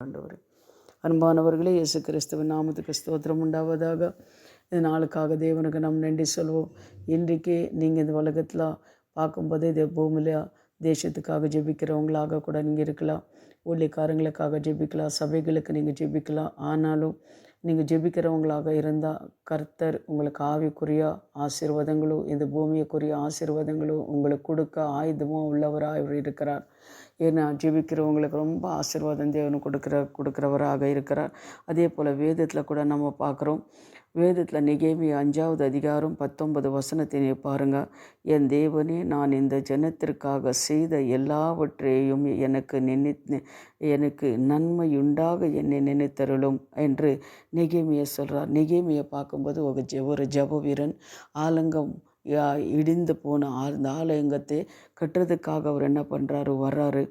ஆண்டவரே, அன்பானவர்களே, இயேசு கிறிஸ்துவின் நாமத்துக்கு ஸ்தோத்திரம் உண்டாவதாக. இந்த நாளுக்காக தேவனுக்கு நாம் நன்றி சொல்வோம். இன்றைக்கு நீங்கள் இந்த உலகத்தில் பார்க்கும்போது இது பூமியில் தேசத்துக்காக ஜெபிக்கிறவங்களாக கூட நீங்கள் இருக்கலாம், ஊழியக்காரங்களுக்காக ஜெபிக்கலாம், சபைகளுக்கு நீங்கள் ஜெபிக்கலாம். ஆனாலும் நீங்கள் ஜெபிக்கிறவங்களாக இருந்தால் கர்த்தர் உங்களுக்கு ஆவிக்குரிய ஆசீர்வாதங்களும் இந்த பூமியக்குரிய ஆசீர்வாதங்களும் உங்களுக்கு கொடுக்க ஆயுதமும் உள்ளவராக இவர் இருக்கிறார். ஏன்னா ஜெபிக்கிறவங்களுக்கு ரொம்ப ஆசீர்வாதம் தேவன் கொடுக்குறவராக இருக்கிறார். அதே போல் வேதத்தில் கூட நம்ம பார்க்குறோம். வேதத்தில் நெகேமியா 5வது அதிகாரம் 19 வசனத்தை பாருங்கள். என் தேவனே, நான் இந்த ஜனத்திற்காக செய்த எல்லாவற்றையும் எனக்கு நன்மையுண்டாக என்னை நினைத்தருளும் என்று நெகேமியா சொல்கிறார். நெகேமியா பார்க்கும்போது ஒரு ஜெப வீரன். ஆலங்கம் இடிந்து போன அந்த ஆலயங்கத்தை கட்டுறதுக்காக அவர் என்ன பண்ணுறாரு, வர்றாரு.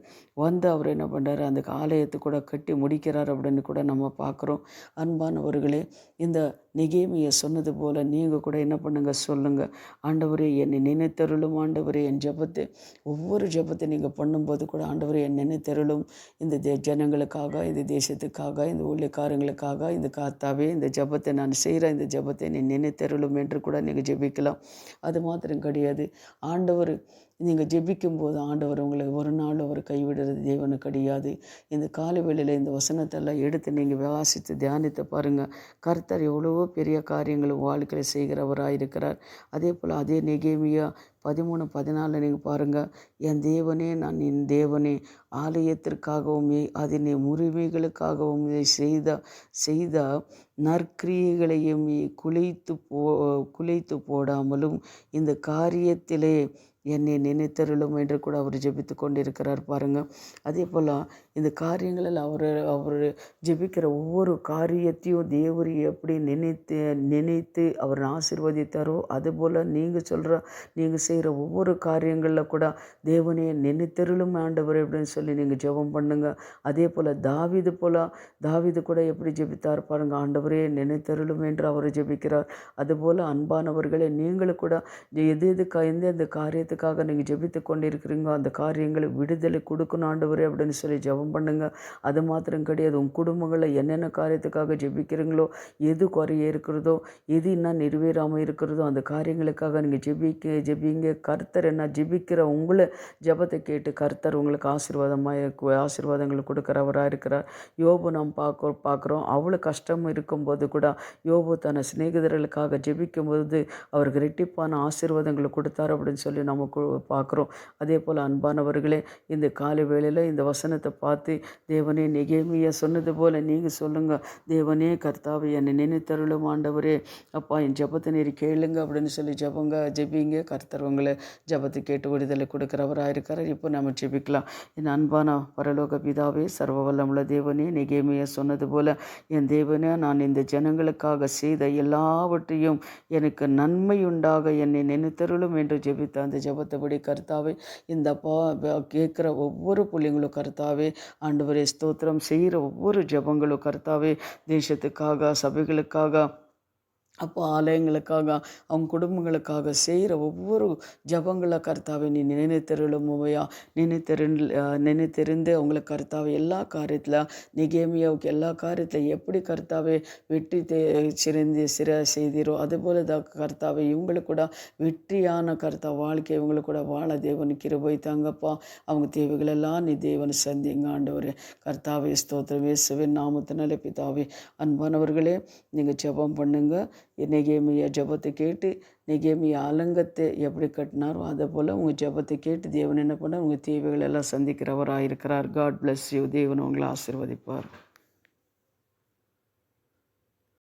அவர் என்ன பண்ணுறாரு, அந்த ஆலயத்தை கூட கட்டி முடிக்கிறார் அப்படின்னு கூட நம்ம பார்க்குறோம். அன்பானவர்களே, இந்த நெகேமியா சொன்னது போல் நீங்கள் கூட என்ன பண்ணுங்கள், சொல்லுங்கள். ஆண்டவரே, என்னை நினைத்தருளும். ஆண்டவரே, என் ஜெபத்தை ஒவ்வொரு ஜெபத்தை நீங்கள் பண்ணும்போது கூட ஆண்டவரே என் நினைத்தருளும். இந்த ஜனங்களுக்காக, இந்த தேசத்துக்காக, இந்த ஊழியக்காரங்களுக்காக, இந்த காத்தாவே இந்த ஜெபத்தை நான் செய்கிறேன், இந்த ஜெபத்தை நீ நினைத்தருளும் என்று கூட நீங்கள் ஜெபிக்கலாம். அது மாத்திரம் கிடையாது, ஆண்டவர் நீங்கள் ஜெபிக்கும்போது ஆண்டவர் உங்களை ஒரு நாள் அவர் கைவிடுறது தேவனு கிடையாது. இந்த காலை வேளையில் இந்த வசனத்தெல்லாம் எடுத்து நீங்கள் வாசித்து தியானித்து பாருங்கள். கர்த்தர் எவ்வளவோ பெரிய காரியங்கள் வாழ்க்கையில் செய்கிறவராக இருக்கிறார். அதே போல் அதே நெகேமியா 13:14 நீங்கள் பாருங்கள். என் தேவனே, நான் என் தேவனே, ஆலயத்திற்காகவும் அதனை உரிமைகளுக்காகவும் செய்த நற்கிரியைகளையும் குலைத்து போடாமலும் இந்த காரியத்திலே என்னை நினைத்தருளும் என்று கூட அவர் ஜெபித்து கொண்டிருக்கிறார் பாருங்கள். அதே போல் இந்த காரியங்களில் அவர் ஜெபிக்கிற ஒவ்வொரு காரியத்தையும் தேவரை எப்படி நினைத்து அவர் ஆசீர்வதித்தாரோ அதுபோல் நீங்கள் செய்கிற ஒவ்வொரு காரியங்களில் கூட தேவனே நினைத்தருளும் ஆண்டவர் அப்படின்னு சொல்லி நீங்கள் ஜெபம் பண்ணுங்க. அதே போல் தாவீது கூட எப்படி ஜெபித்தார் பாருங்கள். ஆண்டவரே நினைத்தருளும் என்று அவர் ஜெபிக்கிறார். அதுபோல் அன்பானவர்களே, நீங்களும் கூட எந்தெந்த காரியத்துக்காக நீங்கள் ஜெபித்து கொண்டிருக்கிறீங்களோ அந்த காரியங்களை விடுதலை கொடுக்கணும் ஆண்டவரே அப்படின்னு சொல்லி ஜெபம் பண்ணுங்க. அது மாத்திரம் கிடையாது, உங்கள் குடும்பங்களில் என்னென்ன காரியத்துக்காக ஜெபிக்கிறீங்களோ, எது குறைய இருக்கிறதோ, எது இன்னும் நிறைவேறாமல் இருக்கிறதோ அந்த காரியங்களுக்காக நீங்கள் ஜெபிங்க. கர்த்தர் என்ன ஜெபிக்கிற உங்களை ஜெபத்தை கேட்டு கர்த்தர் உங்களுக்கு ஆசீர்வாதங்கள் கொடுக்குறவராக இருக்கிறார். யோபு நாம் பார்க்குறோம். அவ்வளோ கஷ்டம் இருக்கும்போது கூட யோபு தன் சிநேகிதர்களுக்காக ஜெபிக்கும்போது அவருக்கு ரெட்டிப்பான ஆசீர்வாதங்களை கொடுத்தார் அப்படின்னு சொல்லி நம்ம பார்க்குறோம். அதே போல் அன்பானவர்களே, இந்த காலை வேளையில் இந்த வசனத்தை பார்த்து தேவனே, நெகேமியா சொன்னது போல் நீங்கள் சொல்லுங்கள். தேவனே, கர்த்தாவை என்னை நினைத்தருளும். ஆண்டவரே, அப்பா என் ஜெபத்தை நீர் கேளுங்க அப்படின்னு சொல்லி ஜெபிங்க. கர்த்தர் உங்களை ஜெபத்தை கேட்டு விடுதலை கொடுக்குறவராக இருக்கிறார். இப்போ நம்ம ஜெபிக்கலாம். என் அன்பான பரலோக பிதாவே, சர்வ வல்லமுள்ள தேவனே, நெகேமியா சொன்னது போல் என் தேவனே, நான் இந்த ஜனங்களுக்காக செய்த எல்லாவற்றையும் எனக்கு நன்மையுண்டாக என்னை நினைத்தருளும் என்று ஜெபித்த அந்த ஜெபத்தைப்படி கர்த்தாவே, இந்த கேட்குற ஒவ்வொரு பிள்ளைங்களும் கர்த்தாவே, ஆண்டவரே ஸ்தோத்திரம் செய்கிற ஒவ்வொரு ஜெபங்களும் கர்த்தாவே, தேசத்துக்காக, சபைகளுக்காக, அப்போ ஆலயங்களுக்காக, அவங்க குடும்பங்களுக்காக செய்கிற ஒவ்வொரு ஜபங்களை கர்த்தாவை நீ நினைத்தருளும். நினைத்திருந்து அவங்களை கர்த்தாவை எல்லா காரியத்தில் நெகேமியாவுக்கு எல்லா காரியத்தில் எப்படி கர்த்தாவை வெற்றி செய்தீரோ அதுபோல் கர்த்தாவை இவங்களுக்கு கூட வெற்றியான வாழ்க்கை இவங்களுக்கு கூட வாழ தேவன் கிருபை தாங்கப்பா. அவங்க தேவைகளெல்லாம் நீ தேவன் சந்திங்க ஆண்டவரே. கர்த்தாவை ஸ்தோத்திரம் இயேசுவின் நாமத்தினாலே பிதாவே. அன்பானவர்களே, நீங்கள் ஜெபம் பண்ணுங்க. நெகேமியா ஜெபத்தை கேட்டு நெகேமியா ஆலங்கத்தை எப்படி கட்டினாரோ அதை போல் உங்கள் ஜெபத்தை கேட்டு தேவன் என்ன பண்ணார், உங்கள் தேவைகள் எல்லாம் சந்திக்கிறவராக இருக்கிறார். God bless you. தேவன் உங்களை ஆசீர்வதிப்பார்.